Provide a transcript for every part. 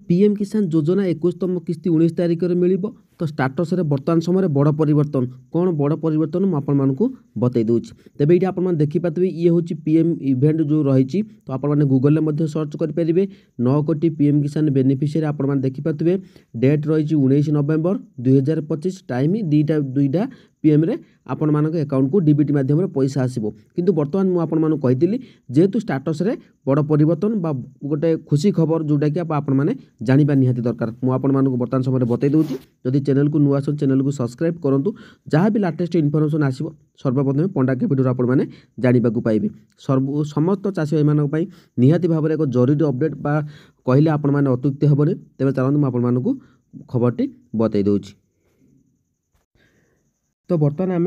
PM किसान योजना 21तम किस्ती 19 तारिख में मिल तो स्टाटस रे वर्तमान समय बड़ परिवर्तन कौन बड़ परिवर्तन मुझे बतई दूँ तेज ये आप देखिपे ये हूँ पीएम इवेंट जो रही तो आपने गूगल में सर्च करेंगे 9 कोटी पीएम किसान बेनिफिशियरी आप देखिपे डेट रही 19 नवेम्बर 2025 टाइम 2टा पीएम रे आपण मानक अकाउंट को डीबीटी माध्यम पैसा आसो किंतु बर्तमान मुझे कही जेहेतु स्टाटस रे बड़ परिवर्तन बा गोटे खुशी खबर जोटा कि आपण मैंने जाना निहाती दरकार मुझे बर्तमान समय बतई दूँगी जदि चैनल को नुआ चैनल को सब्सक्राइब करूँ जहाँ भी लाटेस्ट इनफर्मेशन आसो सर्वप्रथम पंडा के भिडियो आपण मैंने जानवाक पाइबे समस्त चाषी भाई निहाती भाव में एक जरूरी अपडेट बा कहले आपण मैंने अत्युक्ति हेनी तेज चलते मुझे खबरटी बतई दूँगी। तो बर्तमान आम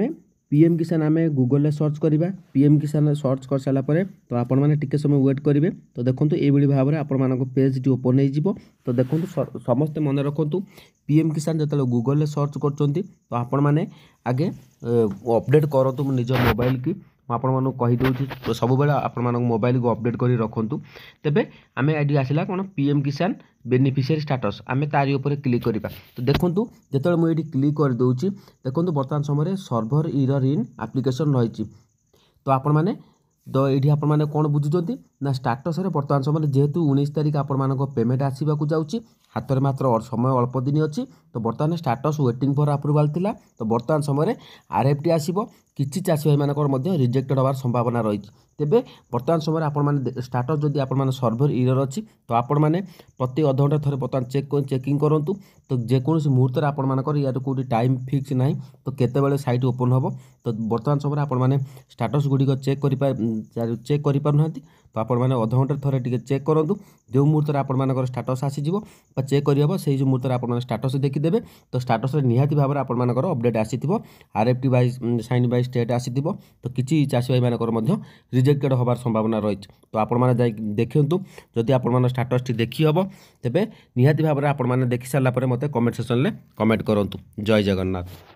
पीएम किसान आम गूगल में सर्च करवा पीएम किसान सर्च कर सारापर तो आपण मैंने टिके समय वेट करेंगे तो देखो ये भाव में आपण पेज टी ओपन हो तो देखो समस्ते मन रखु पीएम किसान जो गूगल में सर्च कर आपण मैंने आगे अपडेट करूँ निज मोबाइल की आपको कहीदे सब आप मोबाइल को अपडेट कर रखु तेज आम ये आसला कौन पीएम किसान बेनिफिशियरी स्टाटस आम तारी उपर क्लिक करवा तो देखूँ जो मुझे क्लिक कर दूसरी देखो बर्तमान समय सर्भर इरर इन एप्लिकेशन रही तो आपण मैंने तो ये आपने कौन बुझुं ना स्टाटस बर्तमान समय जेहेतु 19 तारिख आपण पेमेंट आसवाक जाऊँगी हाथ में मात्र समय अल्प दिन अच्छी तो बर्तमान स्टाटस वेटिंग फॉर अप्रूवाल थिला तो बर्तमान समय आरएफटी आसो किसी चाषी भाई मानकर रिजेक्टेड होवार संभावना रही तेबे बर्तमान समय आपण स्टाटस जदि आपण सर्भर इरर अच्छी तो आपण मैंने प्रति अध घंटा थे बर्तमान चेकिंग करूँ तो जेकोसी मुहूर्त आपण मानकर या कौटी टाइम फिक्स ना तो केतेबेले साइट ओपन हम तो बर्तमान समय आपण मैंने स्टाटस गुड़िक चेक करें तो आपण मैंने अध घंटे थे टे चेक करूँ जो मुहूर्त आपण स्टाटस आसीज चेक करहब से मुहूर्त आप स्टाटस देखीदे तो स्टाटस निहाती भाव में आपर अपडेट आसीथिबो RFT by sign by state आसीथिबो तो किसी चाषी भाई मानकर रिजेक्टेड होबार संभावना रही तो आपण मैंने देखु जदि आपण स्टाटस टी देखी हम तेबे निहाती भाव में आपण मैंने देखी सारा पर मते कमेंट सेक्शन में कमेंट करूँ। जय जगन्नाथ।